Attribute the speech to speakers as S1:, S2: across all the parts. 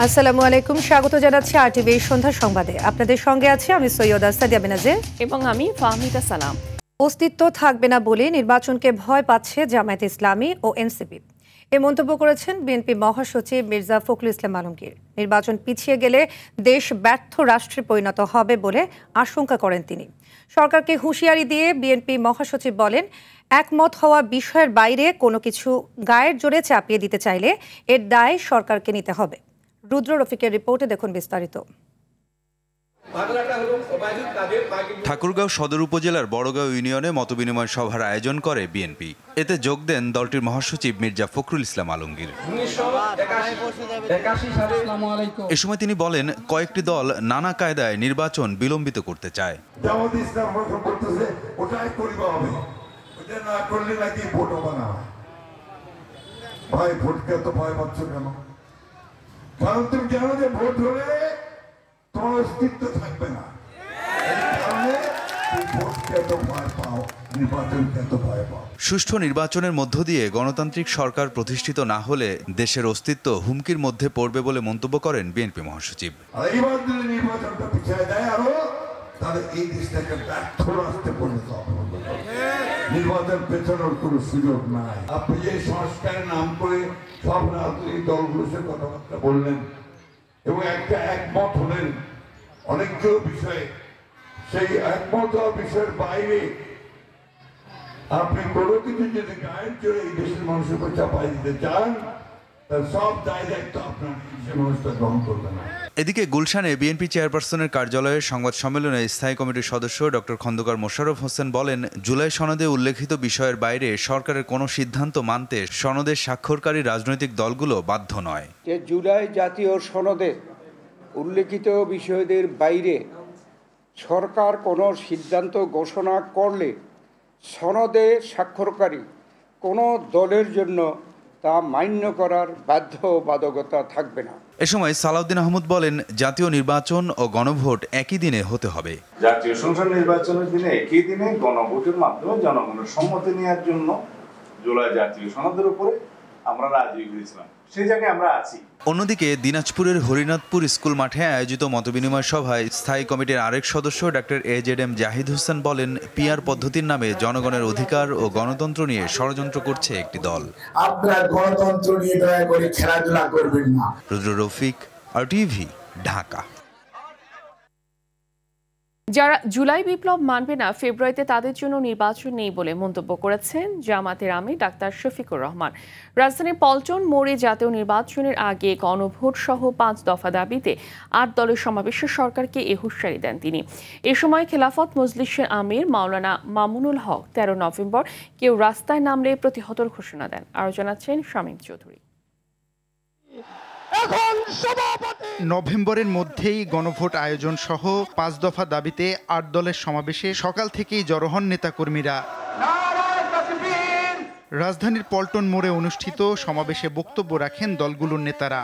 S1: আসসালামু আলাইকুম, স্বাগত জানাচ্ছি আরটিভি সন্ধ্যা সংবাদে। আপনাদের সঙ্গে আছে আমি সৈয়দা সাদিয়া বেনাজের
S2: এবং আমি ফাহমিদা সালাম।
S1: অস্তিত্ব থাকবে না বলে নির্বাচনকে ভয় পাচ্ছে জামায়াতে ইসলামী ও এনসিপি। এ মন্তব্য করেছেন বিএনপি মহাসচিব মির্জা ফখরুল ইসলাম আলমগীর। নির্বাচন পিছিয়ে গেলে দেশ ব্যর্থ রাষ্ট্রে পরিণত হবে বলে আশঙ্কা করেন তিনি। সরকারকে হুঁশিয়ারি দিয়ে বিএনপি মহাসচিব বলেন, একমত হওয়া বিষয়ের বাইরে কোনো কিছু গায়ের জোরে চাপিয়ে দিতে চাইলে এর দায় সরকারকে নিতে হবে। রুদ্র রফিকের রিপোর্টে দেখুন বিস্তারিত।
S3: ঠাকুরগাঁও সদর উপজেলার বড়গাঁও ইউনিয়নে মতবিনিময় সভার আয়োজন করে বিএনপি। এতে যোগ দেন দলটির মহাসচিব মির্জা ফখরুল ইসলাম আলমগীর। এ সময় তিনি বলেন, কয়েকটি দল নানা কায়দায় নির্বাচন বিলম্বিত করতে চায়।
S4: কারণ তুমি জানো যে ভোট হলে তোমার অস্তিত্ব থাকবে না।
S3: সুষ্ঠু নির্বাচনের মধ্য দিয়ে গণতান্ত্রিক সরকার প্রতিষ্ঠিত না হলে দেশের অস্তিত্ব হুমকির মধ্যে পড়বে বলে মন্তব্য করেন বিএনপি মহাসচিব।
S4: এইবার যদি নির্বাচনটা পিছিয়ে দেয় আরো, তাহলে এই দেশটাকে ব্যর্থ রাষ্ট্রে পরিণত হবে। নির্বাচন পেছানোর কোনো সুযোগ নাই। আপনি যে সংস্কারের নাম করে সব রাজনৈতিক দলগুলোর সাথে কথাবার্তা বললেন এবং একটা একমত হলেন অনেকগুলো বিষয়ে, সেই একমত হওয়া বিষয়ের বাইরে আপনি কোনো কিছু যদি গায়ের জোরে এই দেশের মানুষের উপর চাপাই দিতে চান, তার সব দায় দায়িত্ব আপনার সে মানুষটা গ্রহণ করবে না।
S3: এদিকে গুলশানে বিএনপি চেয়ারপারসনের কার্যালয়ে সংবাদ সম্মেলনে স্থায়ী কমিটির সদস্য ডক্টর খন্দকার মোশাররফ হোসেন বলেন, জুলাই সনদে উল্লেখিত বিষয়ের বাইরে সরকারের কোনো সিদ্ধান্ত মানতে সনদের স্বাক্ষরকারী রাজনৈতিক দলগুলো বাধ্য নয়।
S5: যে জুলাই জাতীয় সনদে উল্লেখিত বিষয়দের বাইরে সরকার কোনো সিদ্ধান্ত ঘোষণা করলে সনদে স্বাক্ষরকারী কোনো দলের জন্য তা মান্য করার বাধ্যবাধকতা থাকবে না।
S3: এ সময় সালাউদ্দিন আহমদ বলেন, জাতীয় নির্বাচন ও গণভোট একই দিনে হতে হবে।
S6: জাতীয় সংসদ নির্বাচনের দিনে একই দিনে গণভোটের মাধ্যমে জনগণের সম্মতি নেওয়ার জন্য জুলাই জাতীয় সনদের উপরে আমরা রাজি হয়েছিলাম, সেই জায়গায় আমরা আছি।
S3: অন্যদিকে দিনাজপুরের হরিনাথপুর স্কুল মাঠে আয়োজিত মতবিনিময় সভায় স্থায়ী কমিটির আরেক সদস্য ডক্টর AZM জাহিদ হোসেন বলেন, পিআর পদ্ধতির নামে জনগণের অধিকার ও গণতন্ত্র নিয়ে ষড়যন্ত্র করছে একটি দল।
S4: আপনার গণতন্ত্র নিয়ে দয়া করে খেলাধুলা করবেন না।
S3: রুদ্র রফিক, আরটিভি, ঢাকা।
S2: যারা জুলাই বিপ্লব মানবে না, ফেব্রুয়ারিতে তাদের জন্য নির্বাচন নেই বলে মন্তব্য করেছেন জামাতের আমির ডাক্তার শফিকুর রহমান। রাজধানীর পল্টন মোড়ে জাতীয় নির্বাচনের আগে গণভোট সহ 5 দফা দাবিতে 8 দলের সমাবেশে সরকারকে এ হুঁশিয়ারি দেন তিনি। এ সময় খেলাফত মজলিসের আমির মাওলানা মামুনুল হক 13 নভেম্বর কেউ রাস্তায় নামলে প্রতিহতর ঘোষণা দেন। আরও জানাচ্ছেন শামীম চৌধুরী।
S7: নভেম্বরের মধ্যেই গণভোট আয়োজন সহ 5 দফা দাবিতে 8 দলের সমাবেশে সকাল থেকেই জড়ো হন নেতাকর্মীরা। রাজধানীর পল্টন মোড়ে অনুষ্ঠিত সমাবেশে বক্তব্য রাখেন দলগুলোর নেতারা।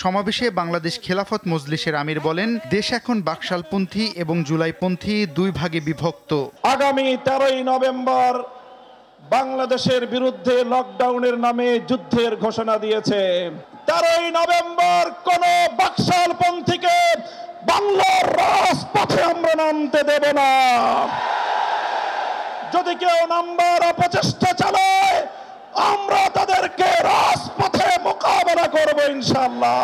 S7: সমাবেশে বাংলাদেশ খেলাফত মজলিসের আমির বলেন, দেশ এখন বাকশালপন্থী এবং জুলাইপন্থী 2 ভাগে বিভক্ত।
S8: আগামী 13 নভেম্বর বাংলাদেশের বিরুদ্ধে লকডাউনের নামে যুদ্ধের ঘোষণা দিয়েছে। 13 নভেম্বর কোন বাকশালপন্থীকে বাংলার রাজপথে আমরা নামতে দেব না। যদি কেউ নামবার অপচেষ্টা চালায়, আমরা তাদেরকে রাজপথে মোকাবেলা করব ইনশাআল্লাহ।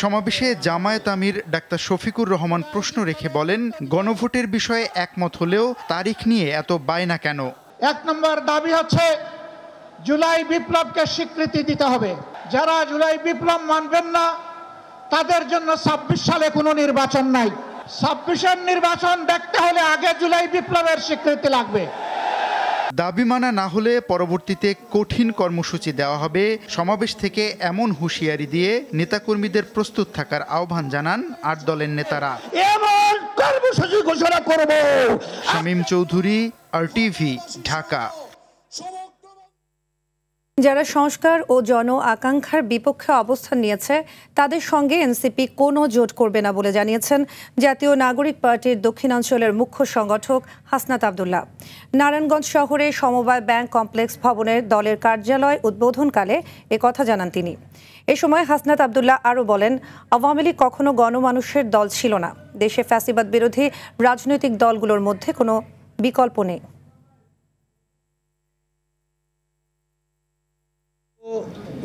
S7: সমাবেশে জামায়াত আমির ডাক্তার শফিকুর রহমান প্রশ্ন রেখে বলেন, গণভোটের বিষয়ে একমত হলেও তারিখ নিয়ে এত বায়না কেন?
S9: 1 নম্বর দাবি হচ্ছে জুলাই বিপ্লবকে স্বীকৃতি দিতে হবে। যারা জুলাই বিপ্লব মানবেন না তাদের জন্য 26 সালে কোনো নির্বাচন নাই। 26-এর নির্বাচন দেখতে হলে আগে জুলাই বিপ্লবের স্বীকৃতি লাগবে।
S7: দাবি মানা না হলে পরবর্তীতে কঠিন কর্মসূচি দেওয়া হবে। সমাবেশ থেকে এমন হুঁশিয়ারি দিয়ে নেতাকর্মীদের প্রস্তুত থাকার আহ্বান জানান 8 দলের নেতারা।
S8: এমন কর্মসূচি ঘোষণা করব।
S7: শামীম চৌধুরী, আরটিভি, ঢাকা।
S1: যারা সংস্কার ও জন আকাঙ্ক্ষার বিপক্ষে অবস্থান নিয়েছে তাদের সঙ্গে এনসিপি কোনো জোট করবে না বলে জানিয়েছেন জাতীয় নাগরিক পার্টির দক্ষিণাঞ্চলের মুখ্য সংগঠক হাসনাত আব্দুল্লাহ। নারায়ণগঞ্জ শহরে সমবায় ব্যাংক কমপ্লেক্স ভবনের দলের কার্যালয় উদ্বোধনকালে একথা জানান তিনি। এ সময় হাসনাত আব্দুল্লাহ আরও বলেন, আওয়ামী লীগ কখনো গণমানুষের দল ছিল না। দেশে ফ্যাসিবাদ বিরোধী রাজনৈতিক দলগুলোর মধ্যে কোনো বিকল্প নেই।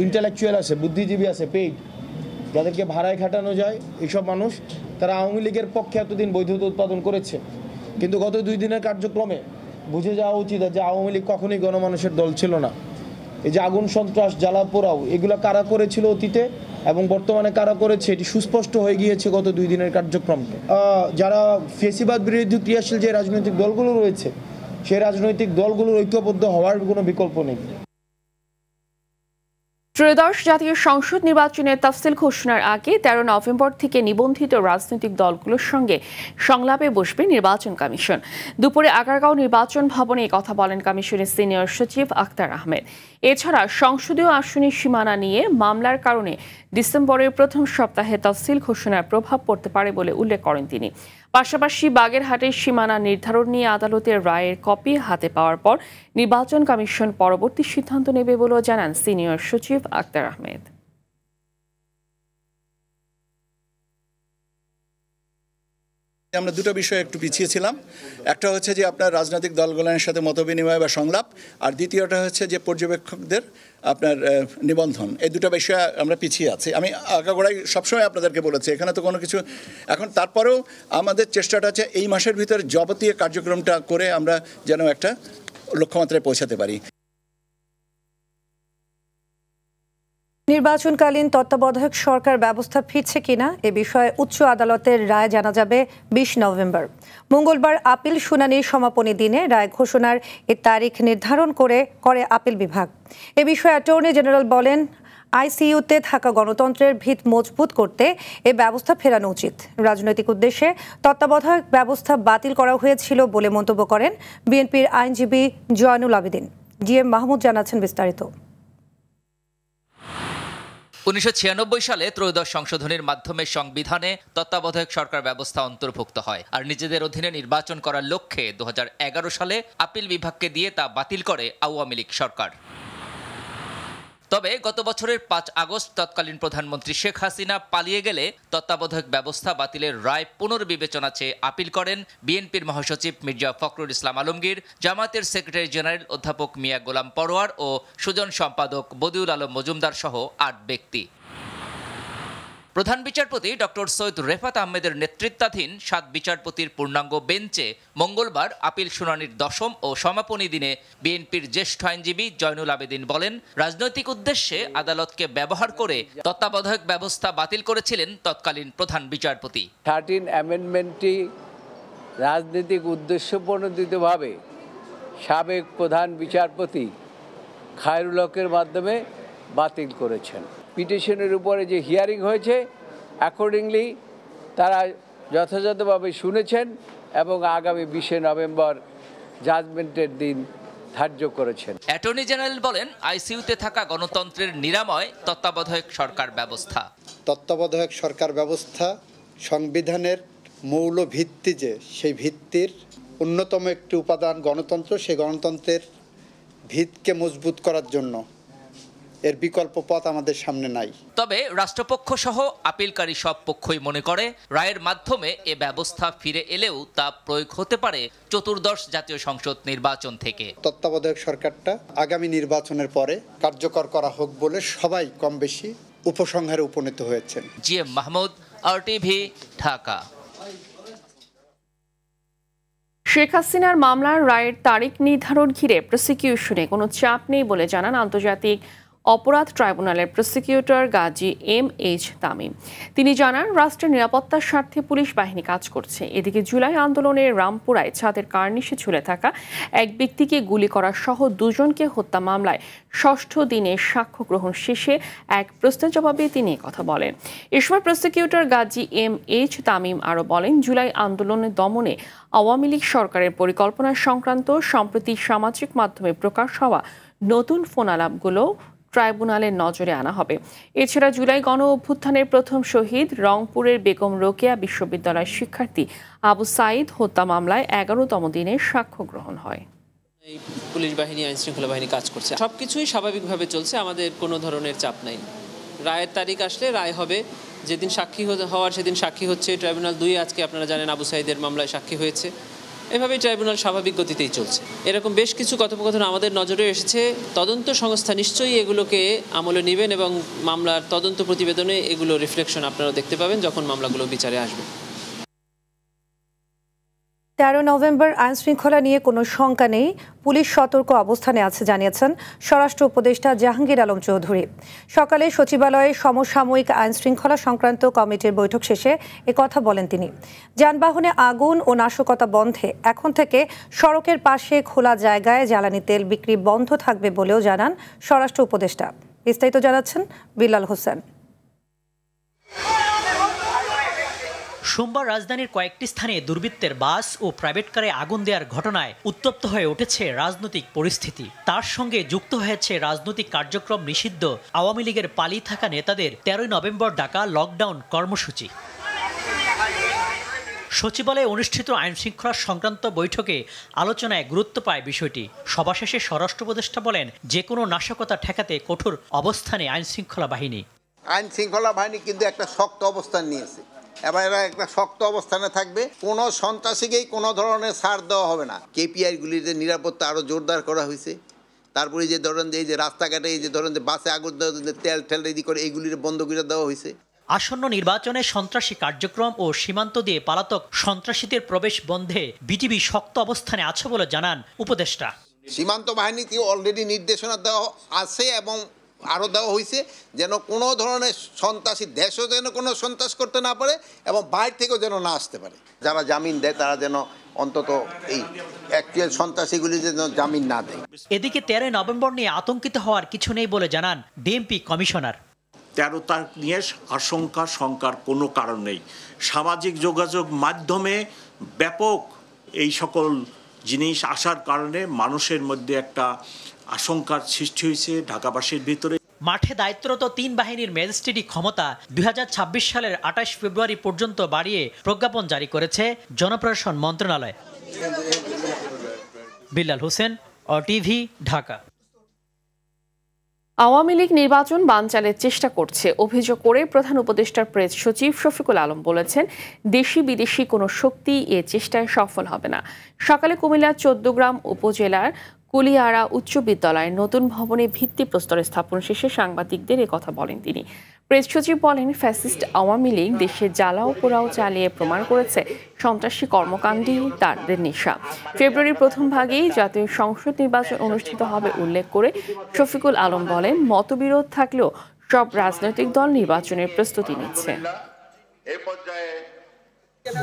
S10: ইন্টেলেকচুয়াল আছে, বুদ্ধিজীবী আছে, পেইড, যাদেরকে ভাড়ায় খাটানো যায়, এইসব মানুষ তারা আওয়ামী লীগের পক্ষে এতদিন বৈধতা উৎপাদন করেছে। কিন্তু গত 2 দিনের কার্যক্রমে বুঝে যাওয়া উচিত যে আওয়ামী লীগ কখনোই গণমানুষের দল ছিল না। এই যে আগুন সন্ত্রাস জ্বালা পোড়াও এগুলো কারা করেছিল অতীতে এবং বর্তমানে কারা করেছে এটি সুস্পষ্ট হয়ে গিয়েছে গত 2 দিনের কার্যক্রম। যারা ফ্যাসিবাদ বিরোধী ক্রিয়াশীল যে রাজনৈতিক দলগুলো রয়েছে সেই রাজনৈতিক দলগুলোর ঐক্যবদ্ধ হওয়ার কোনো বিকল্প নেই।
S2: ত্রয়োদশ জাতীয় সংসদ নির্বাচনের তফসিল ঘোষণার আগে 13 নভেম্বর থেকে নিবন্ধিত রাজনৈতিক দলগুলোর সঙ্গে সংলাপে বসবে নির্বাচন কমিশন। দুপুরে আগারগাঁও নির্বাচন ভবনে কথা বলেন কমিশনের সিনিয়র সচিব আখতার আহমেদ। এছাড়া সংসদীয় আসনের সীমানা নিয়ে মামলার কারণে ডিসেম্বরের প্রথম সপ্তাহে তফসিল ঘোষণার প্রভাব পড়তে পারে বলে উল্লেখ করেন তিনি। পাশাপাশি বাগেরহাটের সীমানা নির্ধারণ নিয়ে আদালতের রায়ের কপি হাতে পাওয়ার পর নির্বাচন কমিশন পরবর্তী সিদ্ধান্ত নেবে বলেও জানান সিনিয়র সচিব আখতার আহমেদ।
S11: আমরা দুটো বিষয়ে একটু পিছিয়ে ছিলাম। একটা হচ্ছে যে আপনার রাজনৈতিক দলগুলোর সাথে মতবিনিময় বা সংলাপ, আর দ্বিতীয়টা হচ্ছে যে পর্যবেক্ষকদের আপনার নিবন্ধন। এই দুটো বিষয়ে আমরা পিছিয়ে আছি। আমি আগাগোড়াই সবসময় আপনাদেরকে বলেছি এখানে তো কোনো কিছু এখন, তারপরেও আমাদের চেষ্টাটা হচ্ছে এই মাসের ভিতরে যাবতীয় কার্যক্রমটা করে আমরা যেন একটা লক্ষ্যমাত্রায় পৌঁছাতে পারি।
S1: নির্বাচনকালীন তত্ত্বাবধায়ক সরকার ব্যবস্থা ফিরছে কিনা এ বিষয়ে উচ্চ আদালতের রায় জানা যাবে 20 নভেম্বর। মঙ্গলবার আপিল শুনানির সমাপনী দিনে রায় ঘোষণার এ তারিখ নির্ধারণ করে আপিল বিভাগ। এ বিষয়ে অ্যাটর্নি জেনারেল বলেন, আইসিইউতে থাকা গণতন্ত্রের ভিত মজবুত করতে এ ব্যবস্থা ফেরানো উচিত। রাজনৈতিক উদ্দেশ্যে তত্ত্বাবধায়ক ব্যবস্থা বাতিল করা হয়েছিল বলে মন্তব্য করেন বিএনপির আইনজীবী জয়নুল আবেদিন। জিএম মাহমুদ জানাচ্ছেন বিস্তারিত।
S12: 1996 সালে ত্রয়োদশ সংশোধনীর মাধ্যমে সংবিধানে তত্ত্বাবধায়ক সরকার ব্যবস্থা অন্তর্ভুক্ত হয়, আর নিজেদের অধীনে নির্বাচন করার লক্ষ্যে 2011 সালে আপিল বিভাগকে দিয়ে তা বাতিল করে আওয়ামী লীগ সরকার। তবে গত বছরের 5 আগস্ট তৎকালীন প্রধানমন্ত্রী শেখ হাসিনা পালিয়ে গেলে তত্ত্বাবধায়ক ব্যবস্থা বাতিলের রায় পুনর্বিবেচনা চেয়ে আপিল করেন বিএনপির মহাসচিব মির্জা ফখরুল ইসলাম আলমগীর, জামায়াতের সেক্রেটারি জেনারেল অধ্যাপক মিয়া গোলাম পরোয়ার ও সুজন সম্পাদক বদিউল আলম মজুমদার সহ 8 ব্যক্তি। প্রধান বিচারপতি ডক্টর সৈয়দ রেফাত আহমেদের নেতৃত্বাধীন 7 বিচারপতির পূর্ণাঙ্গ বেঞ্চে মঙ্গলবার আপিল শুনানির 10ম ও সমাপনী দিনে বিএনপির জ্যেষ্ঠ আইনজীবী জয়নুল আবেদিন বলেন, রাজনৈতিক উদ্দেশ্যে আদালতকে ব্যবহার করে তত্ত্বাবধায়ক ব্যবস্থা বাতিল করেছিলেন তৎকালীন প্রধান বিচারপতি।
S13: 13 অ্যামেন্ডমেন্টটি রাজনৈতিক উদ্দেশ্যপ্রণোদিতভাবে সাবেক প্রধান বিচারপতি খায়রুল হকের মাধ্যমে বাতিল করেছেন। পিটিশনের উপরে যে হিয়ারিং হয়েছে অ্যাকর্ডিংলি তারা যথাযথভাবে শুনেছেন এবং আগামী 20 নভেম্বর জাজমেন্টের দিন ধার্য করেছেন।
S12: অ্যাটর্নি জেনারেল বলেন, আইসিইউতে থাকা গণতন্ত্রের নিরাময় তত্ত্বাবধায়ক সরকার ব্যবস্থা।
S14: তত্ত্বাবধায়ক সরকার ব্যবস্থা সংবিধানের মৌল ভিত্তি, যে সেই ভিত্তির অন্যতম একটি উপাদান গণতন্ত্র, সেই গণতন্ত্রের ভিতকে মজবুত করার জন্য এর বিকল্প পথ আমাদের সামনে নাই।
S12: তবে রাষ্ট্রপক্ষ সহ আপিলকারী সব পক্ষই মনে করে রায়ের মাধ্যমে এ ব্যবস্থা ফিরে এলেও তা প্রয়োগ হতে পারে চতুর্দশ জাতীয় সংসদ নির্বাচন থেকে।
S14: তত্ত্বাবধায়ক সরকারটা আগামী নির্বাচনের পরে কার্যকর করা হোক বলে সবাই কম বেশি উপসংহারে উপনীত হয়েছেন।
S12: GM Mahmud, RTV, Dhaka.
S2: শেখ হাসিনার মামলার রায়ের তারিখ নির্ধারণ ঘিরে প্রসিকিউশনে কোনো চাপ নেই বলে জানান আন্তর্জাতিক অপরাধ ট্রাইব্যুনালের প্রসিকিউটর গাজী MH তামিম। তিনি জানান, রাষ্ট্রের নিরাপত্তার স্বার্থে পুলিশ বাহিনী কাজ করছে। এদিকে জুলাই আন্দোলনের রামপুরায় ছাদের কার্নিশে ঝুলে থাকা এক ব্যক্তিকে গুলি করা সহ 2 জনকে হত্যা মামলায় 6ষ্ঠ দিনে সাক্ষ্য গ্রহণ শেষে এক প্রশ্নের জবাবে তিনি কথা বলেন। এ সময় প্রসিকিউটর গাজী MH তামিম আরও বলেন, জুলাই আন্দোলনের দমনে আওয়ামী লীগ সরকারের পরিকল্পনা সংক্রান্ত সম্প্রতি সামাজিক মাধ্যমে প্রকাশ হওয়া নতুন ফোন আলাপগুলো ট্রাইব্যুনালের নজরে আনা হবে। এছাড়া জুলাই গণ অভ্যুত্থানের প্রথম শহীদ রংপুরের বেগম রোকেয়া বিশ্ববিদ্যালয়ের শিক্ষার্থী আবু সাঈদ হত্যা মামলায় ১১তম দিনে সাক্ষ্য গ্রহণ হয়।
S15: পুলিশ বাহিনী, আইন শৃঙ্খলা বাহিনী কাজ করছে, সবকিছুই স্বাভাবিকভাবে চলছে, আমাদের কোনো ধরনের চাপ নাই। রায়ের তারিখ আসলে রায় হবে, যেদিন সাক্ষী হওয়ার সেদিন সাক্ষী হচ্ছে। ট্রাইব্যুনাল ২ আজকে আপনারা জানেন আবু সাঈদের মামলায় সাক্ষী হয়েছে। এভাবেই ট্রাইব্যুনাল স্বাভাবিক গতিতেই চলছে। এরকম বেশ কিছু কথোপকথন আমাদের নজরে এসেছে। তদন্ত সংস্থা নিশ্চয়ই এগুলোকে আমলে নেবেন এবং মামলার তদন্ত প্রতিবেদনে এগুলো রিফ্লেকশন আপনারা দেখতে পাবেন যখন মামলাগুলো বিচারে আসবে।
S1: ১৩ নভেম্বর আইন শৃঙ্খলা নিয়ে কোনো শঙ্কা নেই, পুলিশ সতর্ক অবস্থানে আছে জানিয়েছেন স্বরাষ্ট্র উপদেষ্টা জাহাঙ্গীর আলম চৌধুরী। সকালে সচিবালয়ে সমসাময়িক আইন শৃঙ্খলা সংক্রান্ত কমিটির বৈঠক শেষে একথা বলেন তিনি। যানবাহনে আগুন ও নাশকতা বন্ধে এখন থেকে সড়কের পাশে খোলা জায়গায় জ্বালানি তেল বিক্রি বন্ধ থাকবে বলেও জানান স্বরাষ্ট্র উপদেষ্টা। বিস্তারিত জানাচ্ছেন বিল্লাল হোসেন।
S16: সোমবার রাজধানীর কয়েকটি স্থানে দুর্বৃত্তের বাস ও প্রাইভেট কারে আগুন দেওয়ার ঘটনায় উত্তপ্ত হয়ে উঠেছে রাজনৈতিক পরিস্থিতি। তার সঙ্গে যুক্ত হয়েছে রাজনৈতিক কার্যক্রম নিষিদ্ধ আওয়ামী লীগের পালিয়ে থাকা নেতাদের ১৩ নভেম্বর ডাকা লকডাউন কর্মসূচি। সচিবালয়ে অনুষ্ঠিত আইন শৃঙ্খলা সংক্রান্ত বৈঠকে আলোচনায় গুরুত্ব পায় বিষয়টি। সভা শেষে স্বরাষ্ট্র উপদেষ্টা বলেন, যে কোনো নাশকতা ঠেকাতে কঠোর অবস্থানে আইন শৃঙ্খলা বাহিনী
S17: কিন্তু একটা শক্ত অবস্থান নিয়েছে। এবার এরা একটা শক্ত অবস্থানে থাকবে, কোনো সন্ত্রাসীকেই কোনো ধরনের ছাড় দেওয়া হবে না। কেপিআইগুলিতে নিরাপত্তা আরও জোরদার করা হয়েছে। তারপরে যে ধরেন যে এই যে রাস্তাঘাটে এই যে ধরেন যে বাসে আগুন তেল ঠেল রেডি করে এইগুলির বন্ধ করে দেওয়া হয়েছে।
S16: আসন্ন নির্বাচনে সন্ত্রাসী কার্যক্রম ও সীমান্ত দিয়ে পালাতক সন্ত্রাসীদের প্রবেশ বন্ধে বিজিবি শক্ত অবস্থানে আছে বলে জানান উপদেষ্টা।
S17: সীমান্ত বাহিনীতে অলরেডি নির্দেশনা দেওয়া আছে এবং আরও দেওয়া হয়েছে যেন কোনো ধরনের সন্ত্রাসী দেশও যেন কোনো সন্ত্রাস করতে না পারে এবং বাইরে থেকেও যেন না আসতে পারে। যারা জামিন দেয় তারা যেন অন্তত এই অ্যাকচুয়াল সন্ত্রাসীগুলি যেন জামিন না দেয়।
S16: এদিকে ১৩ নভেম্বর নিয়ে আতঙ্কিত হওয়ার কিছু নেই বলে জানান ডিএমপি কমিশনার।
S18: ১৩ তারিখ নিয়ে আশঙ্কা শঙ্কার কোনো কারণ নেই। সামাজিক যোগাযোগ মাধ্যমে ব্যাপক এই সকল জিনিস আসার কারণে মানুষের মধ্যে একটা আশঙ্কার সৃষ্টি হয়েছে ঢাকাবাসীর ভিতরে।
S16: মাঠে দায়িত্বরত ৩ বাহিনীর ম্যাজিস্ট্রেটি ক্ষমতা ২০২৬ সালের ২৮ ফেব্রুয়ারি পর্যন্ত বাড়িয়ে প্রজ্ঞাপন জারি করেছে জনপ্রশাসন মন্ত্রণালয়। বিল্লাল হোসেন, OTV, ঢাকা।
S2: আওয়ামী লীগ নির্বাচন বানচালের চেষ্টা করছে অভিযোগ করে প্রধান উপদেষ্টার প্রেস সচিব শফিকুল আলম বলেছেন, দেশি বিদেশি কোনো শক্তি এ চেষ্টায় সফল হবে না। সকালে কুমিল্লার ১৪গ্রাম উপজেলার কুলিয়ারা উচ্চ বিদ্যালয়ের নতুন ভবনে ভিত্তিপ্রস্তর স্থাপন শেষে সাংবাদিকদের কথা বলেন তিনি। প্রেস সচিব বলেন, ফ্যাসিস্ট আওয়ামী লীগ দেশে জ্বালাও পোড়াও চালিয়ে প্রমাণ করেছে সন্ত্রাসী কর্মকাণ্ডই তাদের নেশা। ফেব্রুয়ারির প্রথম ভাগেই জাতীয় সংসদ নির্বাচন অনুষ্ঠিত হবে উল্লেখ করে শফিকুল আলম বলেন, মতবিরোধ থাকলেও সব রাজনৈতিক দল নির্বাচনের প্রস্তুতি নিচ্ছে।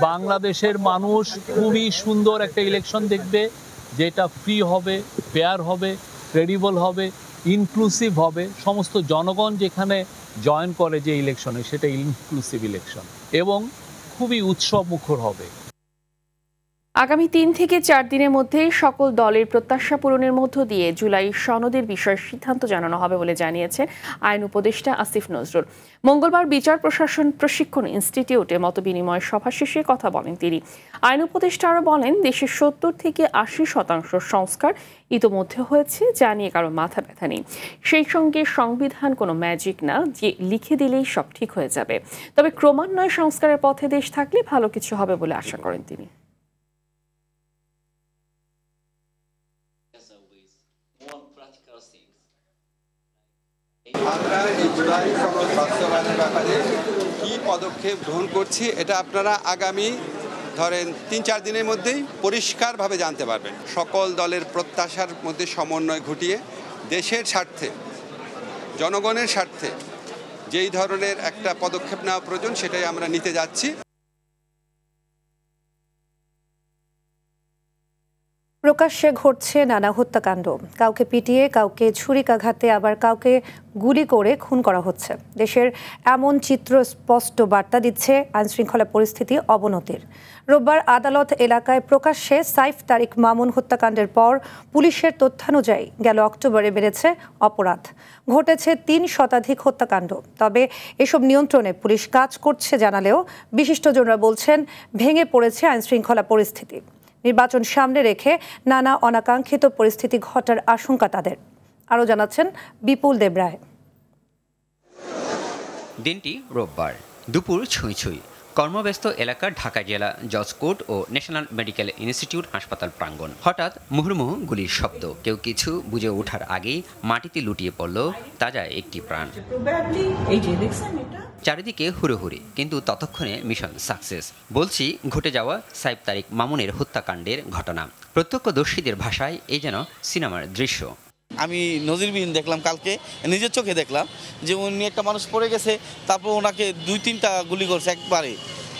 S19: বাংলাদেশের মানুষ খুবই সুন্দর একটা ইলেকশন দেখবে, যেটা ফ্রি হবে, ফেয়ার হবে, ক্রেডিবল হবে, ইনক্লুসিভ হবে। সমস্ত জনগণ যেখানে জয়েন করে যে ইলেকশনে, সেটা ইনক্লুসিভ ইলেকশন এবং খুবই উৎসব মুখর হবে।
S2: আগামী ৩ থেকে ৪ দিনের মধ্যে সকল দলের প্রত্যাশা পূরণের মধ্য দিয়ে জুলাই সনদের বিষয়ে সিদ্ধান্ত জানানো হবে বলে জানিয়েছেন আইন উপদেষ্টা আসিফ নজরুল। মঙ্গলবার বিচার প্রশাসন প্রশিক্ষণ ইনস্টিটিউটে মতবিনিময় সভা শেষে কথা বলেন তিনি। আইন উপদেষ্টা আরও বলেন, দেশের ৭০ থেকে ৮০% সংস্কার ইতোমধ্যে হয়েছে, যা নিয়ে কারো মাথা ব্যথা নেই। সেই সঙ্গে সংবিধান কোনো ম্যাজিক না যে লিখে দিলেই সব ঠিক হয়ে যাবে। তবে ক্রমান্বয়ে সংস্কারের পথে দেশ থাকলে ভালো কিছু হবে বলে আশা করেন তিনি।
S20: আমরা এই জুলাই সনদ বাস্তবায়নের ব্যাপারে কী পদক্ষেপ গ্রহণ করছি এটা আপনারা আগামী ধরেন ৩-৪ দিনের মধ্যেই পরিষ্কারভাবে জানতে পারবেন। সকল দলের প্রত্যাশার মধ্যে সমন্বয় ঘটিয়ে দেশের স্বার্থে, জনগণের স্বার্থে যেই ধরনের একটা পদক্ষেপ নেওয়া প্রয়োজন সেটাই আমরা নিতে যাচ্ছি।
S1: প্রকাশ্যে ঘটছে নানা হত্যাকাণ্ড, কাউকে পিটিয়ে, কাউকে ছুরিকাঘাতে, আবার কাউকে গুলি করে খুন করা হচ্ছে। দেশের এমন চিত্র স্পষ্ট বার্তা দিচ্ছে আইনশৃঙ্খলা পরিস্থিতি অবনতির। রোববার আদালত এলাকায় প্রকাশ্যে সাইফ তারিক মামুন হত্যাকাণ্ডের পর পুলিশের তথ্যানুযায়ী গেল অক্টোবরে বেড়েছে অপরাধ। ঘটেছে ৩ শতাধিক হত্যাকাণ্ড। তবে এসব নিয়ন্ত্রণে পুলিশ কাজ করছে জানালেও বিশিষ্টজনরা বলছেন ভেঙে পড়েছে আইনশৃঙ্খলা পরিস্থিতি। নির্বাচন সামনে রেখে নানা অনাকাঙ্ক্ষিত পরিস্থিতি ঘটার আশঙ্কা তাদের। আরও জানাচ্ছেন বিপুল দেবরায়।
S21: দিনটি রোববার, দুপুর ছুঁই ছুঁই। কর্মব্যস্ত এলাকার ঢাকা জেলা জজ কোর্ট ও ন্যাশনাল মেডিকেল ইনস্টিটিউট হাসপাতাল প্রাঙ্গণ। হঠাৎ মুহুর্মুহু গুলির শব্দ। কেউ কিছু বুঝে ওঠার আগেই মাটিতে লুটিয়ে পড়ল তাজা একটি প্রাণ। চারিদিকে হুড়োহুড়ি, কিন্তু ততক্ষণে মিশন সাকসেস। বলছি ঘটে যাওয়া সাইফ তারিক মামুনের হত্যাকাণ্ডের ঘটনা। প্রত্যক্ষদর্শীদের ভাষায় এই যেন সিনেমার দৃশ্য।
S22: আমি নজিরবিহীন দেখলাম, কালকে নিজের চোখে দেখলাম যে উনি একটা মানুষ পড়ে গেছে, তারপর ওনাকে 2-3টা গুলি করছে একবারে।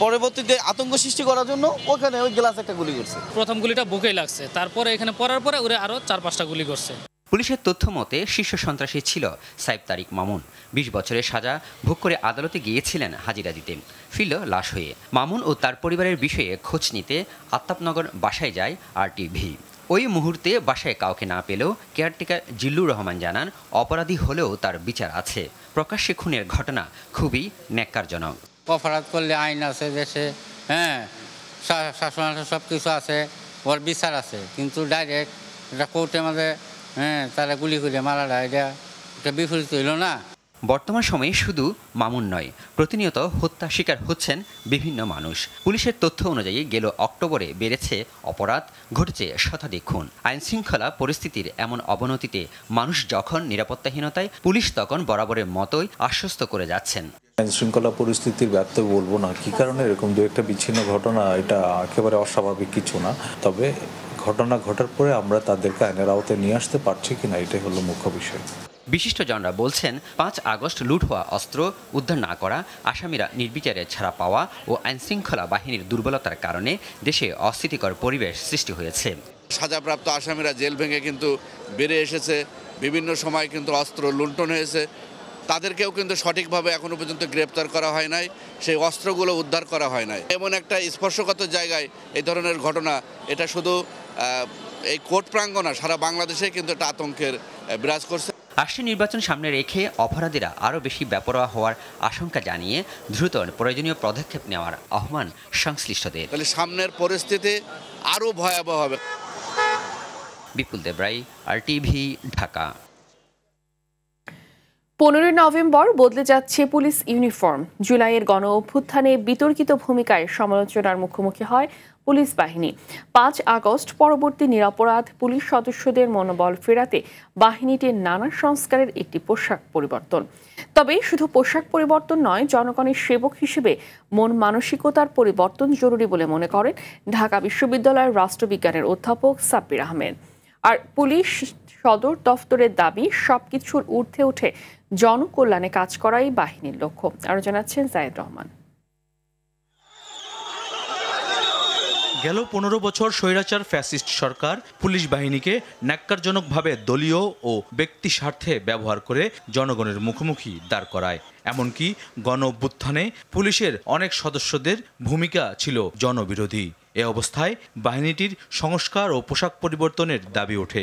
S22: পরবর্তীতে আতঙ্ক সৃষ্টি করার জন্য ওখানে ওই গ্লাস একটা গুলি করছে।
S23: প্রথম গুলিটা বুকেই লাগছে, তারপরে এখানে পড়ার পরে ওরা আরও 4-5টা গুলি করছে।
S21: পুলিশের তথ্য মতে শীর্ষ সন্ত্রাসী ছিল সাইফ তারিক মামুন। 20 বছরের সাজা ভোগ করে আদালতে গিয়েছিলেন হাজিরা দিতে। ফিরল লাশ হয়ে। মামুন ও তার পরিবারের বিষয়ে খোঁজ নিতে আফতাবনগর বাসায় যায় RTV। ওই মুহূর্তে বাসায় কাউকে না পেলেও কেয়ারটেকার জিল্লুর রহমান জানান অপরাধী হলেও তার বিচার আছে। প্রকাশ্যে খুনের ঘটনা খুবই ন্যাক্কারজনক।
S24: অপরাধ করলে আইন আছে দেশে, হ্যাঁ, শাসন আছে, সব কিছু আছে, ওর বিচার আছে। কিন্তু ডাইরেক্ট এটা কোর্টের মধ্যে তারা গুলি করে মারাটা এটা বিপরীত হইল না।
S21: বর্তমান সময়ে শুধু মামুন নয়, প্রতিনিয়ত হত্যা শিকার হচ্ছেন বিভিন্ন মানুষ। পুলিশের তথ্য অনুযায়ী গেল অক্টোবরে বেড়েছে অপরাধ, ঘটেছে শতাধিক খুন। আইনশৃঙ্খলা পরিস্থিতির এমন অবনতিতে মানুষ যখন নিরাপত্তাহীনতায়, পুলিশ তখন বরাবরের মতোই আশ্বস্ত করে যাচ্ছেন।
S25: আইনশৃঙ্খলা পরিস্থিতির ব্যর্থ বলবো না, কি কারণে এরকম দু একটা বিচ্ছিন্ন ঘটনা, এটা একেবারে অস্বাভাবিক কিছু না। তবে ঘটনা ঘটার পরে আমরা তাদেরকে আইনের আওতায় নিয়ে আসতে পারছি কিনা, এটাই হলো মুখ্য বিষয়।
S21: বিশিষ্টজনরা বলছেন 5 আগস্ট লুট হওয়া অস্ত্র উদ্ধার না করা, আসামিরা নির্বিচারে ছাড়া পাওয়া ও আইনশৃঙ্খলা বাহিনীর দুর্বলতার কারণে দেশে অস্থিতিকর পরিবেশ সৃষ্টি হয়েছে।
S26: সাজাপ্রাপ্ত আসামিরা জেল ভেঙে কিন্তু বেড়ে এসেছে, বিভিন্ন সময় কিন্তু অস্ত্র লুণ্ঠন হয়েছে, তাদেরকেও কিন্তু সঠিকভাবে এখনো পর্যন্ত গ্রেপ্তার করা হয় নাই, সেই অস্ত্রগুলো উদ্ধার করা হয় নাই। এমন একটা স্পর্শকাতর জায়গায় এই ধরনের ঘটনা, এটা শুধু এই কোর্ট প্রাঙ্গণ না, সারা বাংলাদেশে কিন্তু একটা আতঙ্কের বিরাজ করছে।
S21: আসছে নির্বাচন সামনে রেখে অপরাধীরা আরও বেশি বেপরোয়া হওয়ার আশঙ্কা জানিয়ে দ্রুত প্রয়োজনীয় পদক্ষেপ নেওয়ার আহ্বান সংশ্লিষ্টদের।
S26: তাহলে সামনের পরিস্থিতি আরও ভয়াবহ হবে।
S21: বিপুল দেবরাই, RTV, ঢাকা।
S2: 15 নভেম্বর বদলে যাচ্ছে পুলিশ ইউনিফর্ম। জুলাইয়ের গণ অভ্যুত্থানে বিতর্কিত ভূমিকায় সমালোচনার মুখোমুখি হয় পুলিশ বাহিনী। 5 আগস্ট পরবর্তী নিরপরাধ পুলিশ সদস্যদের মনোবল ফেরাতে বাহিনীটির নানা সংস্কারের একটি পোশাক পরিবর্তন। তবে শুধু পোশাক পরিবর্তন নয়, জনগণের সেবক হিসেবে মন মানসিকতার পরিবর্তন জরুরি বলে মনে করেন ঢাকা বিশ্ববিদ্যালয়ের রাষ্ট্রবিজ্ঞানের অধ্যাপক সাব্বির আহমেদ। আর পুলিশ সদর দফতরের দাবি সবকিছুর ঊর্ধ্বে উঠে জনকল্যাণে কাজ করাই বাহিনীর লক্ষ্য। আরো জানাচ্ছেন জায়েদ রহমান।
S27: গেল 15 বছর স্বৈরাচার ফ্যাসিস্ট সরকার পুলিশ বাহিনীকে ন্যাক্কারজনকভাবে দলীয় ও ব্যক্তি স্বার্থে ব্যবহার করে জনগণের মুখোমুখি দাঁড় করায়। এমনকি গণ অভ্যুত্থানে পুলিশের অনেক সদস্যদের ভূমিকা ছিল জনবিরোধী। এ অবস্থায় বাহিনীটির সংস্কার ও পোশাক পরিবর্তনের দাবি ওঠে।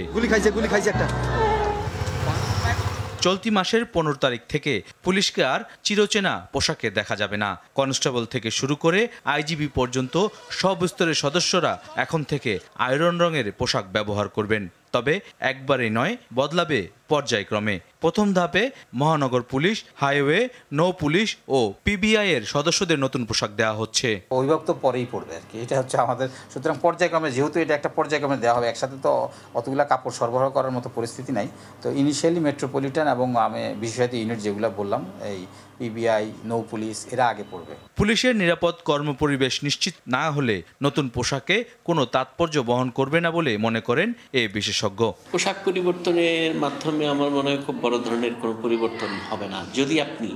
S27: চলতি মাসের 15 তারিখ থেকে পুলিশকে আর চিরচেনা পোশাকে দেখা যাবে না। কনস্টেবল থেকে শুরু করে IGP পর্যন্ত সব স্তরের সদস্যরা এখন থেকে আয়রন রঙের পোশাক ব্যবহার করবেন। তবে একবারেই নয়, বদলাবে পর্যায়ক্রমে। প্রথম ধাপে মহানগর পুলিশ, হাইওয়ে, নৌ পুলিশ ও PBI এর সদস্যদের নতুন পোশাক দেওয়া হচ্ছে।
S28: অভিভাবক তো পরেই পড়বে আর কি, এটা হচ্ছে আমাদের। সুতরাং পর্যায়ক্রমে, যেহেতু এটা একটা পর্যায়ক্রমে দেওয়া হবে, একসাথে তো অতগুলা কাপড় সরবরাহ করার মতো পরিস্থিতি নাই। তো ইনিশিয়ালি মেট্রোপলিটন এবং আমি বিশেষায়িত ইউনিট যেগুলো বললাম, এই PBI, নৌ পুলিশ, এরা আগে পড়বে।
S27: পুলিশের নিরাপদ কর্মপরিবেশ নিশ্চিত না হলে নতুন পোশাকে কোনো তাৎপর্য বহন করবে না বলে মনে করেন এই বিশেষজ্ঞ।
S29: পোশাক পরিবর্তনের মাধ্যমে আমার মনে হয় খুব বড় ধরনের কোনো পরিবর্তন হবে না, যদি আপনি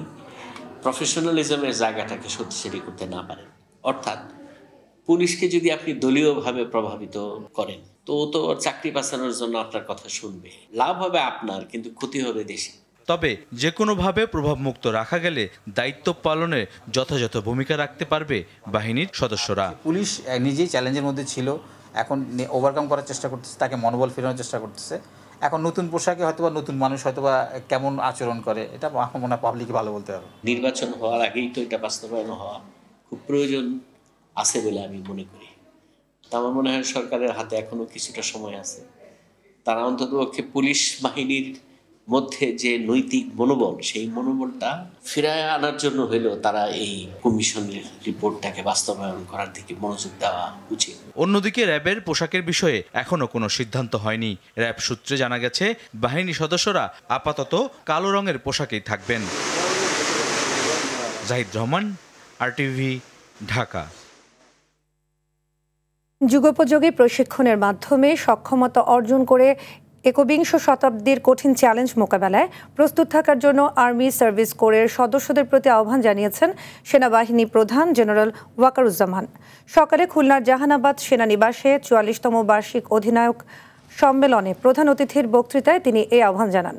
S29: প্রফেশনালিজমের জায়গাটাকে শক্তিশালী করতে না পারেন। অর্থাৎ পুলিশকে যদি আপনি দলীয়ভাবে প্রভাবিত করেন তো ও তো চাকরি বাঁচানোর জন্য আপনার কথা শুনবে। লাভ হবে আপনার, কিন্তু ক্ষতি হবে দেশে।
S27: তবে যে কোনোভাবে প্রভাবমুক্ত রাখা গেলে দায়িত্ব পালনে যথাযথ ভূমিকা রাখতে পারবে বাহিনীর সদস্যরা।
S28: পুলিশ নিজেই চ্যালেঞ্জের মধ্যে ছিল, এখন ওভারকাম করার চেষ্টা করতেছে, তাকে মনোবল ফেরানোর চেষ্টা করতেছে। এখন নতুন পোশাকে হয়তোবা নতুন মানুষ হয়তোবা কেমন আচরণ করে এটা আমার মনে হয় পাবলিকই ভালো বলতে হবে।
S29: নির্বাচন হওয়ার আগেই তো এটা বাস্তবায়ন হওয়া খুব প্রয়োজন আছে বলে আমি মনে করি। তা আমার মনে হয় সরকারের হাতে এখনো কিছুটা সময় আছে। তারা অন্ততপক্ষে পুলিশ বাহিনীর মধ্যে যে নৈতিক মনোবল, সেই মনোবলটা ফিরায় আনার জন্য হলেও তারা এই কমিশনের রিপোর্টটাকে বাস্তবায়ন করার দিকে মনোযোগ দেওয়া উচিত।
S27: অন্যদিকে র্যাবের পোশাকের বিষয়ে এখনো কোনো সিদ্ধান্ত হয়নি। র্যাব সূত্রে জানা গেছে বাহিনী সদস্যরা আপাতত কালো রঙের পোশাকেই থাকবেন। জাহিদ রহমান, RTV, ঢাকা।
S1: যুগোপযোগী প্রশিক্ষণের মাধ্যমে সক্ষমতা অর্জন করে একবিংশ শতাব্দীর কঠিন চ্যালেঞ্জ মোকাবেলায় প্রস্তুত থাকার জন্য আর্মি সার্ভিস কোরের সদস্যদের প্রতি আহ্বান জানিয়েছেন সেনাবাহিনী প্রধান জেনারেল ওয়াকারুজ্জামান। সকালে খুলনার জাহানাবাদ সেনানিবাসে ৪৪তম বার্ষিক অধিনায়ক সম্মেলনে প্রধান অতিথির বক্তৃতায় তিনি এই আহ্বান জানান।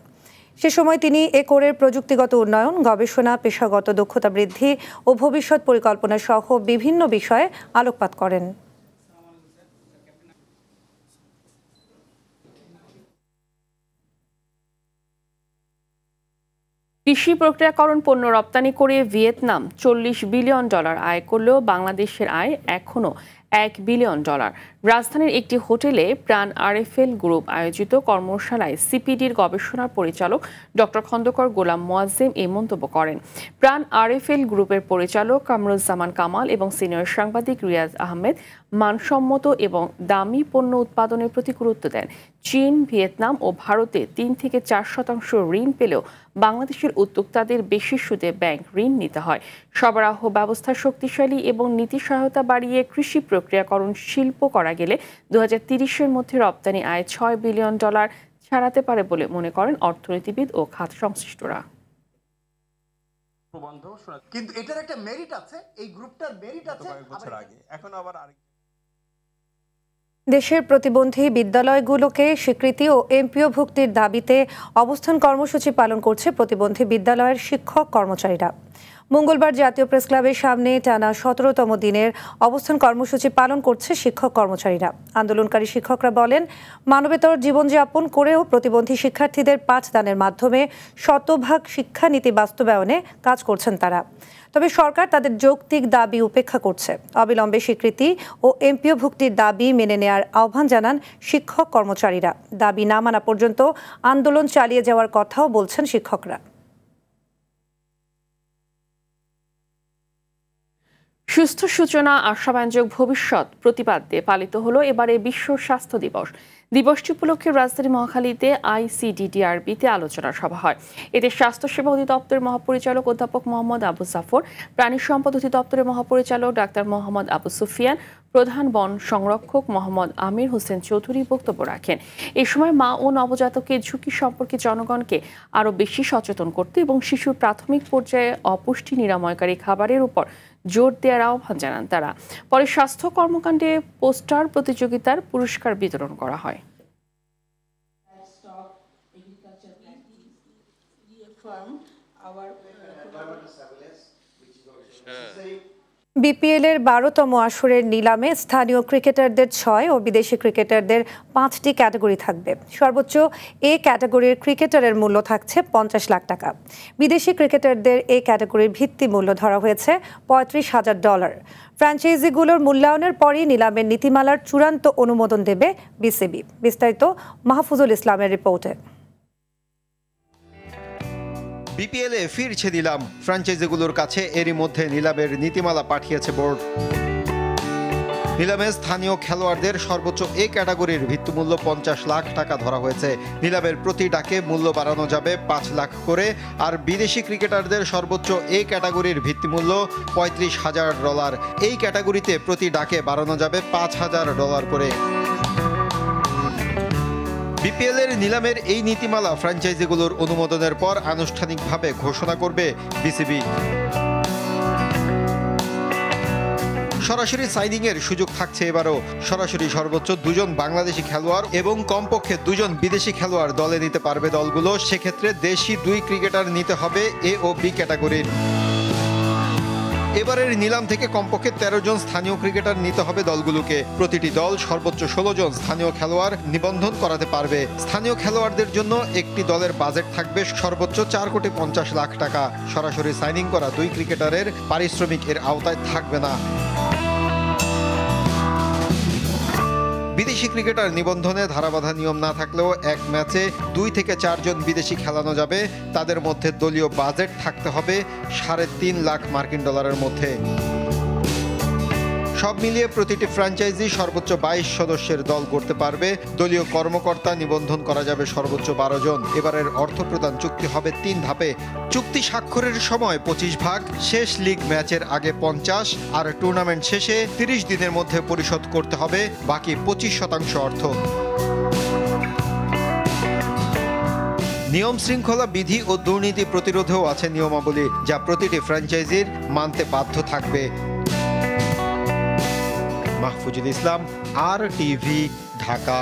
S1: সে সময় তিনি এ কোরের প্রযুক্তিগত উন্নয়ন, গবেষণা, পেশাগত দক্ষতা বৃদ্ধি ও ভবিষ্যৎ পরিকল্পনা সহ বিভিন্ন বিষয়ে আলোকপাত করেন।
S2: কৃষি প্রক্রিয়াকরণ পণ্য রপ্তানি করে ভিয়েতনাম $40 বিলিয়ন আয় করলেও বাংলাদেশের আয় এখনও $1 বিলিয়ন। রাজধানীর একটি হোটেলে প্রাণ RFL গ্রুপ আয়োজিত কর্মশালায় সিপিডির গবেষণা পরিচালক ডক্টর খন্দকার গোলাম মোয়াজ্জেম এই মন্তব্য করেন। প্রাণ RFL গ্রুপের পরিচালক কামরুজ্জামান কামাল এবং সিনিয়র সাংবাদিক রিয়াজ আহমেদ মানসম্মত এবং দামি পণ্য উৎপাদনের প্রতি গুরুত্ব দেন। চীন, ভিয়েতনাম ও ভারতে 3 থেকে 4% ঋণ পেলেও বাংলাদেশের উদ্যোক্তাদের বেশি সুদে ব্যাংক ঋণ নিতে হয়। সরবরাহ ব্যবস্থা শক্তিশালী এবং নীতি সহায়তা বাড়িয়ে কৃষি প্রক্রিয়াকরণ শিল্প করা গেলে 2030-এর মধ্যে রপ্তানি আয় $6 বিলিয়ন ছাড়াতে পারে বলে মনে করেন অর্থনীতিবিদ ও খাত সংশ্লিষ্টরা।
S3: কিন্তু এটার একটা মেরিট আছে, এই গ্রুপটার মেরিট আছে কয়েক বছর আগে, এখন আবার
S1: দেশের প্রতিবন্ধী বিদ্যালয়গুলোকে স্বীকৃতি ও এমপিও ভুক্তির দাবিতে অবস্থান কর্মসূচি পালন করছে প্রতিবন্ধী বিদ্যালয়ের শিক্ষক কর্মচারীরা। মঙ্গলবার জাতীয় প্রেস ক্লাবের সামনে টানা 17তম দিনের অবস্থান কর্মসূচি পালন করছে শিক্ষক কর্মচারীরা। আন্দোলনকারী শিক্ষকরা বলেন, মানবেতর জীবনযাপন করেও প্রতিবন্ধী শিক্ষার্থীদের পাঠদানের মাধ্যমে শতভাগ শিক্ষানীতি বাস্তবায়নে কাজ করছেন তারা। তবে সরকার তাদের যৌক্তিক দাবি উপেক্ষা করছে। অবিলম্বে স্বীকৃতি ও এমপিও ভুক্তির দাবি মেনে নেওয়ার আহ্বান জানান শিক্ষক কর্মচারীরা। দাবি না মানা পর্যন্ত আন্দোলন চালিয়ে যাওয়ার কথাও বলছেন শিক্ষকরা।
S2: সুস্থ সূচনা, আশাব্যঞ্জক ভবিষ্যৎ প্রতিপাদ্যে পালিত হলো এবারে বিশ্ব স্বাস্থ্য দিবস। দিবসটি উপলক্ষে রাজধানী মহাখালীতে ICDDRBতে আলোচনা সভা হয়। এতে স্বাস্থ্যসেবা অধিদপ্তরের মহাপরিচালক অধ্যাপক মোহাম্মদ আবু জাফর, প্রাণী সম্পদ অধিদপ্তরের মহাপরিচালক ডাক্তার মোহাম্মদ আবু সুফিয়ান, প্রধান বন সংরক্ষক মোহাম্মদ আমির হোসেন চৌধুরী বক্তব্য রাখেন। এ সময় মা ও নবজাতকের ঝুঁকি সম্পর্কে জনগণকে আরও বেশি সচেতন করতে এবং শিশুর প্রাথমিক পর্যায়ে অপুষ্টি নিরাময়কারী খাবারের উপর জোর দেওয়ার আহ্বান জানান তারা। পরে স্বাস্থ্য কর্মকাণ্ডে পোস্টার প্রতিযোগিতার পুরস্কার বিতরণ করা হয়।
S1: বিপিএল এর 12তম আসরের নিলামে স্থানীয় ক্রিকেটারদের 6 ও বিদেশি ক্রিকেটারদের 5টি ক্যাটাগরি থাকবে। সর্বোচ্চ এ ক্যাটাগরির ক্রিকেটারের মূল্য থাকছে $50 লাখ। বিদেশি ক্রিকেটারদের এই ক্যাটাগরির ভিত্তি মূল্য ধরা হয়েছে $35,000। ফ্র্যাঞ্চাইজিগুলোর মূল্যায়নের পরই নিলামের নীতিমালার চূড়ান্ত অনুমোদন দেবে বিসিবি। বিস্তারিত মাহফুজুল ইসলামের রিপোর্টে।
S4: বিপিএলে ফিরছে নিলাম। ফ্র্যাঞ্চাইজিগুলোর কাছে এরই মধ্যে নিলামের নীতিমালা পাঠিয়েছে বোর্ড। নিলামে স্থানীয় খেলোয়াড়দের সর্বোচ্চ এ ক্যাটাগরির ভিত্তিমূল্য $50 লাখ ধরা হয়েছে। নিলামের প্রতি ডাকে মূল্য বাড়ানো যাবে $5 লাখ করে। আর বিদেশি ক্রিকেটারদের সর্বোচ্চ এ ক্যাটাগরির ভিত্তিমূল্য $35,000। এই ক্যাটাগরিতে প্রতি ডাকে বাড়ানো যাবে $5,000 করে। বিপিএল এর নিলামের এই নীতিমালা ফ্র্যাঞ্চাইজিগুলোর অনুমোদনের পর আনুষ্ঠানিকভাবে ঘোষণা করবে বিসিবি। সরাসরি সাইনিংয়ের সুযোগ থাকছে এবারও। সরাসরি সর্বোচ্চ 2 জন বাংলাদেশি খেলোয়াড় এবং কমপক্ষে 2 জন বিদেশি খেলোয়াড় দলে নিতে পারবে দলগুলো। সেক্ষেত্রে দেশি 2 ক্রিকেটার নিতে হবে এ ও বি ক্যাটাগরির। এবারের নিলাম থেকে কমপক্ষে 13 জন স্থানীয় ক্রিকেটার নিতে হবে দলগুলোকে। প্রতিটি দল সর্বোচ্চ 16 জন স্থানীয় খেলোয়াড় নিবন্ধন করাতে পারবে। স্থানীয় খেলোয়াড়দের জন্য একটি দলের বাজেট থাকবে সর্বোচ্চ 4,50,00,000 টাকা। সরাসরি সাইনিং করা 2 ক্রিকেটারের পারিশ্রমিক এর আওতায় থাকবে না। বিদেশি ক্রিকেটার নিবন্ধনে ধারাবাধা নিয়ম না থাকলেও এক ম্যাচে 2 থেকে 4 জন বিদেশি খেলানো যাবে। তাদের মধ্যে দলীয় বাজেট থাকতে হবে $3.5 লাখ মার্কিন ডলারের মধ্যে। সব মিলিয়ে প্রতিটি ফ্র্যাঞ্চাইজি সর্বোচ্চ 22 সদস্যের দল করতে পারবে। দলীয় কর্মকর্তা নিবন্ধন করা যাবে সর্বোচ্চ 12 জন। এবারের অর্থ প্রদান চুক্তি হবে 3 ধাপে। চুক্তি স্বাক্ষরের সময় 25 ভাগ, শেষ লিগ ম্যাচের আগে 50 আর টুর্নামেন্ট শেষে 30 দিনের মধ্যে পরিশোধ করতে হবে বাকি 25% অর্থ। নিয়ম শৃঙ্খলা বিধি ও দুর্নীতি প্রতিরোধেও আছে নিয়মাবলী, যা প্রতিটি ফ্র্যাঞ্চাইজির মানতে বাধ্য থাকবে। মাহফুজুল ইসলাম, RTV, ঢাকা।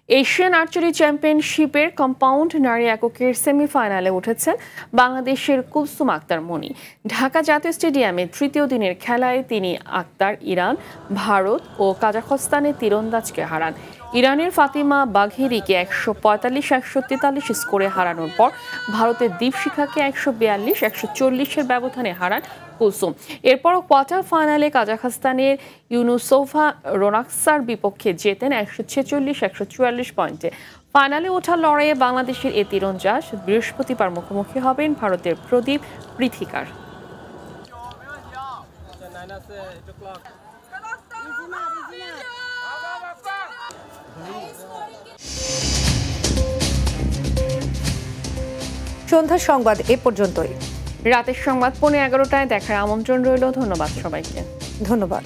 S2: এশিয়ান আর্চারি চ্যাম্পিয়নশিপের কম্পাউন্ড নারী এককের সেমিফাইনালে উঠেছেন বাংলাদেশের কুলসুম আক্তার মনি। ঢাকা জাতীয় স্টেডিয়ামে তৃতীয় দিনের খেলায় তিনি আক্তার ইরান, ভারত ও কাজাখস্তানের তীরন্দাজকে হারান। ইরানের ফাতিমা বাঘেরিকে 145-143 স্কোরে হারানোর পর ভারতের দীপশিখাকে 142-140 ব্যবধানে হারান কুলসুম। এরপরও কোয়ার্টার ফাইনালে কাজাখস্তানের ইউনুসোভা রোনাক্সার বিপক্ষে জেতেন 146-144 পয়েন্টে। ফাইনালে ওঠার লড়াইয়ে বাংলাদেশের এ তীরন্দাজ বৃহস্পতিবার মুখোমুখি হবেন ভারতের প্রদীপ পৃথিকার।
S1: সন্ধ্যার সংবাদ এ পর্যন্তই।
S2: রাতের সংবাদ 11:15 দেখার আমন্ত্রণ রইল। ধন্যবাদ সবাইকে।
S1: ধন্যবাদ।